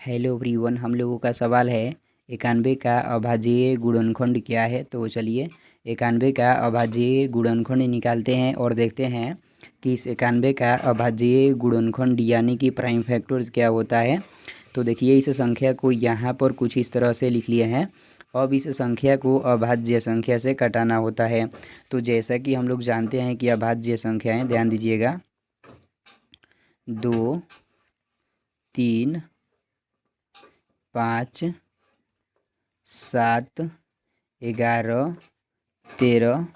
Hello everyone, हम लोगों का सवाल है 91 का अभाज्य गुणनखंड क्या है। तो चलिए 91 का अभाज्य गुणनखंड निकालते हैं और देखते हैं कि इस 91 का अभाज्य गुणनखंड यानी कि प्राइम फैक्टर्स क्या होता है। तो देखिए इस संख्या को यहाँ पर कुछ इस तरह से लिख लिए हैं। अब इस संख्या को अभाज्य संख्या से घटाना होता है। तो जैसा कि हम लोग जानते हैं कि अभाज्य संख्याएँ, ध्यान दीजिएगा, 2, 3, 5, 7, 11, 13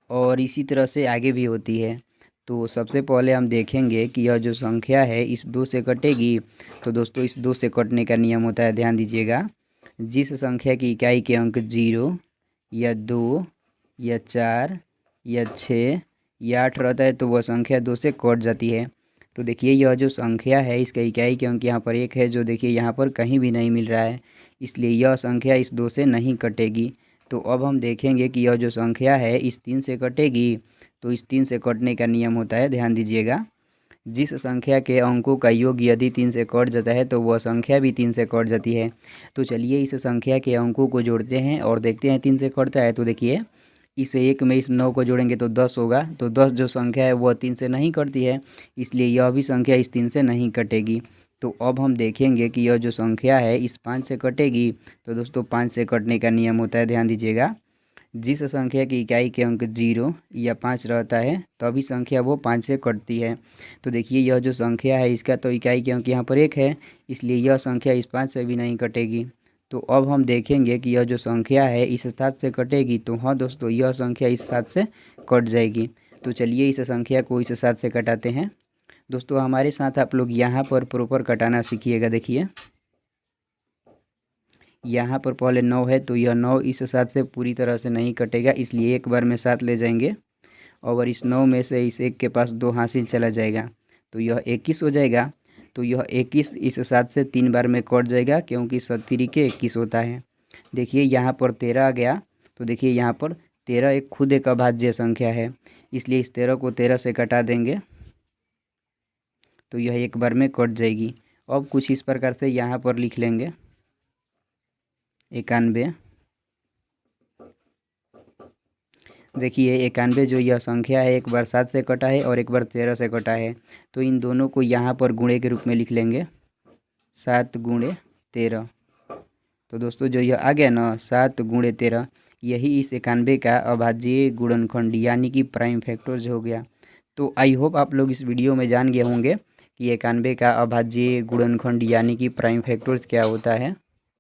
और इसी तरह से आगे भी होती है। तो सबसे पहले हम देखेंगे कि यह जो संख्या है इस 2 से कटेगी। तो दोस्तों इस 2 से कटने का नियम होता है, ध्यान दीजिएगा। जिस संख्या की इकाई के अंक 0 या 2 या 4 या 6 या 8 रहता है तो वह संख्या 2 से कट जाती है। तो देखिए यह जो संख्या है इसका इकाई के अंक यहाँ पर 1 है, जो देखिए यहाँ पर कहीं भी नहीं मिल रहा है, इसलिए यह संख्या इस 2 से नहीं कटेगी। तो अब हम देखेंगे कि यह जो संख्या है इस 3 से कटेगी। तो इस 3 से कटने का नियम होता है, ध्यान दीजिएगा, जिस संख्या के अंकों का योग यदि 3 से कट जाता है तो वह संख्या भी 3 से कट जाती है। तो चलिए इस संख्या के अंकों को जोड़ते हैं और देखते हैं 3 से कटता है। तो देखिए इस 1 में इस 9 को जोड़ेंगे तो 10 होगा। तो 10 जो संख्या है वह 3 से नहीं कटती है, इसलिए यह भी संख्या इस 3 से नहीं कटेगी। तो अब हम देखेंगे कि यह जो संख्या है इस 5 से कटेगी। तो दोस्तों 5 से कटने का नियम होता है, ध्यान दीजिएगा, जिस संख्या की इकाई के अंक 0 या 5 रहता है तभी संख्या वो 5 से कटती है। तो देखिए यह जो संख्या है इसका तो इकाई के अंक यहाँ पर 1 है, इसलिए यह संख्या इस 5 से भी नहीं कटेगी। तो अब हम देखेंगे कि यह जो संख्या है इस 7 से कटेगी। तो हाँ दोस्तों, यह संख्या इस 7 से कट जाएगी। तो चलिए इस संख्या को इस 7 से कटाते हैं। दोस्तों हमारे साथ आप लोग यहाँ पर प्रॉपर कटाना सीखिएगा। देखिए यहाँ पर पहले 9 है तो यह 9 इस 7 से पूरी तरह से नहीं कटेगा, इसलिए एक बार में 7 ले जाएंगे और इस 9 में से इस 1 के पास 2 हासिल चला जाएगा तो यह 21 हो जाएगा। तो यह 21 इस 7 से 3 बार में कट जाएगा, क्योंकि 7 के 21 होता है। देखिए यहाँ पर 13 आ गया। तो देखिए यहाँ पर 13 एक खुद एक अभाज्य संख्या है, इसलिए इस 13 को 13 से कटा देंगे तो यह एक बार में कट जाएगी। अब कुछ इस प्रकार से यहाँ पर लिख लेंगे 91। देखिए 91 जो यह संख्या है एक बार 7 से कटा है और एक बार 13 से कटा है। तो इन दोनों को यहाँ पर गुणे के रूप में लिख लेंगे, 7 गुणे 13। तो दोस्तों जो यह आ गया ना 7 गुणे 13, यही इस 91 का अभाज्य गुणनखंड यानी कि प्राइम फैक्टर्स हो गया। तो आई होप आप लोग इस वीडियो में जान गए होंगे कि 91 का अभाज्य गुणनखंड यानी कि प्राइम फैक्टर्स क्या होता है।